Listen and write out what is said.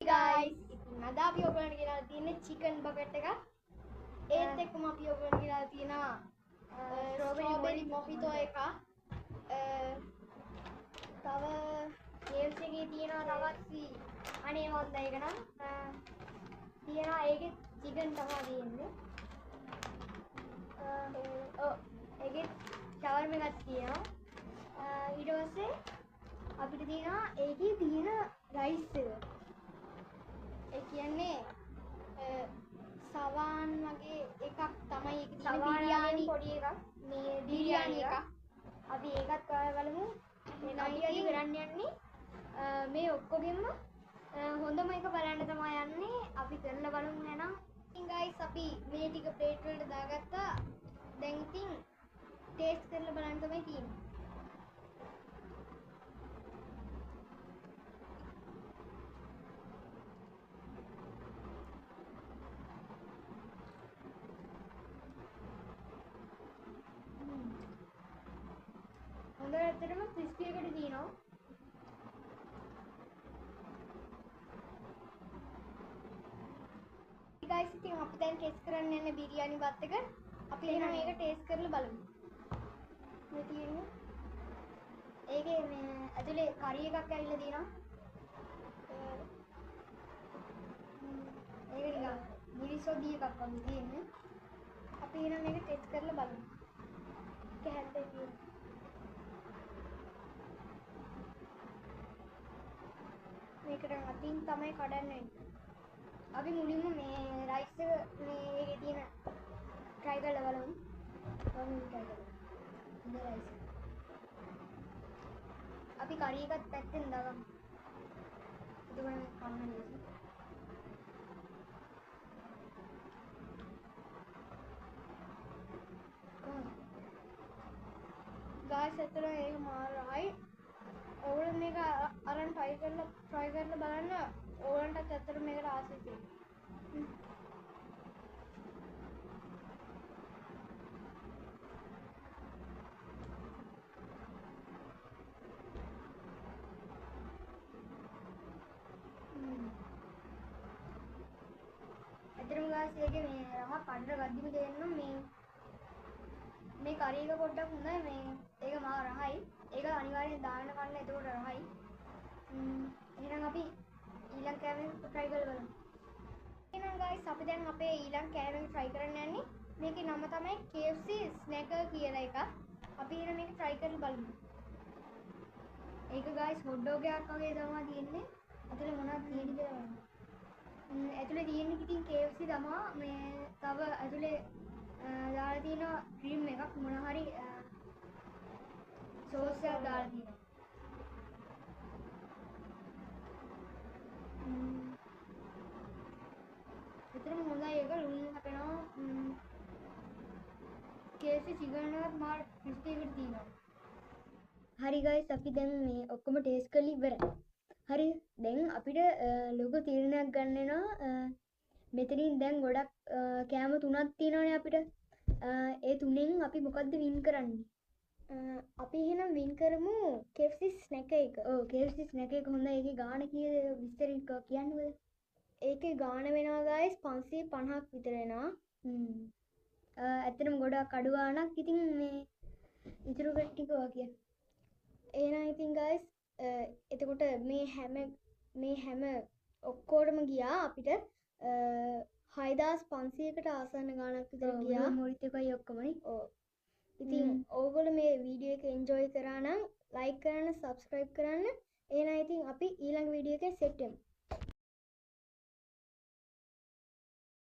guys, ඉතින් අද අපි ඔයගොල්ලන්ට ගෙනල්ලා තියෙන්නේ chicken bucket එකක්. ඒත් එක්කම අපි ඔයගොල්ලන්ට ගෙනල්ලා තියෙනවා strawberry mojito එකක්. තව KFC එකේ තියෙනවා තවත් අනේ හොඳ ඒක නම් තියෙනවා ඒකේ chicken තමයි තියෙන්නේ. ඒකේ shawarma එකක් තියෙනවා. ඊට පස්සේ අපිට තියෙනවා ඒකේ තියෙන rice එක. ඒ කියන්නේ සවාන් වගේ එකක් තමයි ඒක තියෙන බිරියානි පොඩි එකක් මේ බිරියානි එකක් අපි ඒකත් බලමු මේ අපි අද කරන්න යන්නේ මේ ඔක්කොගෙම හොඳම එක බලන්න තමයි යන්නේ අපි කරලා බලමු එහෙනම් ඉතින් guys අපි මේ ටික ප්ලේට් වලට දාගත්තා දැන් ඉතින් ටේස්ට් කරලා බලන්න තමයි තියෙන්නේ හොඳට ඇත්තටම ක්‍රිස්පි එකට තියෙනවා guys ඉතින් අපි දැන් ටෙස්ට් කරන්න යන්නේ බිරියානි බත් එක අපි එහෙනම් මේක ටෙස්ට් කරලා බලමු මේ තියෙන්නේ ඒකේ මේ ඇතුලේ කරි එකක් ඇවිල්ලා තියෙනවා ඒක නිකන් මිරිසොඩි එකක් වගේ තියෙන්නේ අපි එහෙනම් මේක ටෙස්ට් කරලා බලමු ඒක හැද්දේ තියෙන්නේ මේකට අතින් තමයි කඩන්නේ අපි මුලින්ම මේ රයිස් එක මේ ඒකේ තියෙන try කරලා බලමු අපි try කරමු මේ රයිස් අපි කරි එකත් පැත්තෙන් දාගමු එතකොට කන්න ලේසි guys ඇත්තට ඒක මාරයි ඕගොල්ලෝ මේක අරන් try කරලා බලන්න ඕගොල්ලන්ටත් ඇත්තට මේකට ආසයි තියෙනවා ඇත්තටම guys ඒකේ මේ රහ කඩර ගද්දිම තේරෙනවා මේ කරි එක පොඩ්ඩක් හොඳයි මේ ඒක මා රහයි ඒක අනිවාර්යෙන් දාන්න කන්න එතකොට රහයි එහෙනම් අපි ඊළඟ කෑමෙන් try කරලා බලමු එහෙනම් guys අපි දැන් අපේ ඊළඟ කෑමෙන් try කරන්න යන්නේ මේකේ නම තමයි KFC snacker කියලා එකක් අපි එහෙනම් මේක try කරලා බලමු ඒක guys hot dog එකක් වගේ තමයි තියෙන්නේ ඇතුලේ මොනවද තියෙන්නේ කියලා බලමු ඇතුලේ තියෙන්නේ ඉතින් KFC තමයි මේ තව ඇතුලේ දාලා තියෙනවා ක්‍රීම් එකක් මොන හරි සෝස් එකක් දාලා තියෙනවා විතරම හොඳයි ඒක ලුණු හැපෙනවා KFC chicken එකත් මාර ක්‍රිස්පි එකට තියෙනවා හරි guys අපි දැන් මේ ඔක්කොම ටේස්ට් කරලා ඉවරයි හරි දැන් අපිට ලොකු තීරණයක් ගන්න වෙනවා මෙතනින් දැන් ගොඩක් කෑම තුනක් තියෙනවානේ අපිට ඒ තුනෙන් අපි මොකද්ද වින් කරන්නේ අපි එහෙනම් වින් කරමු KFC snacker එක. ඔව් KFC snacker එක හොඳයි. ඒකේ ගාණ කීයද විස්තර කියන්නද? ඒකේ ගාණ වෙනවා guys 550ක් විතර වෙනවා. ඇත්තටම ගොඩක් අඩු ගාණක්. ඉතින් මේ ඉතුරු ටික වගේ. එහෙනම් ඉතින් guys එතකොට මේ හැම ඔක්කොටම ගියා අපිට 6500කට ආසන්න ගාණක් විතර ගියා. මොරිත් එකයි ඔක්කොමනේ. ඔව්. ඉතින් ඕගොල්ලෝ මේ වීඩියෝ එක එන්ජොයි කරා නම් ලයික් කරන්න, සබ්ස්ක්‍රයිබ් කරන්න. එහෙනම් ඉතින් අපි ඊළඟ වීඩියෝ එකේ සෙට් වෙමු.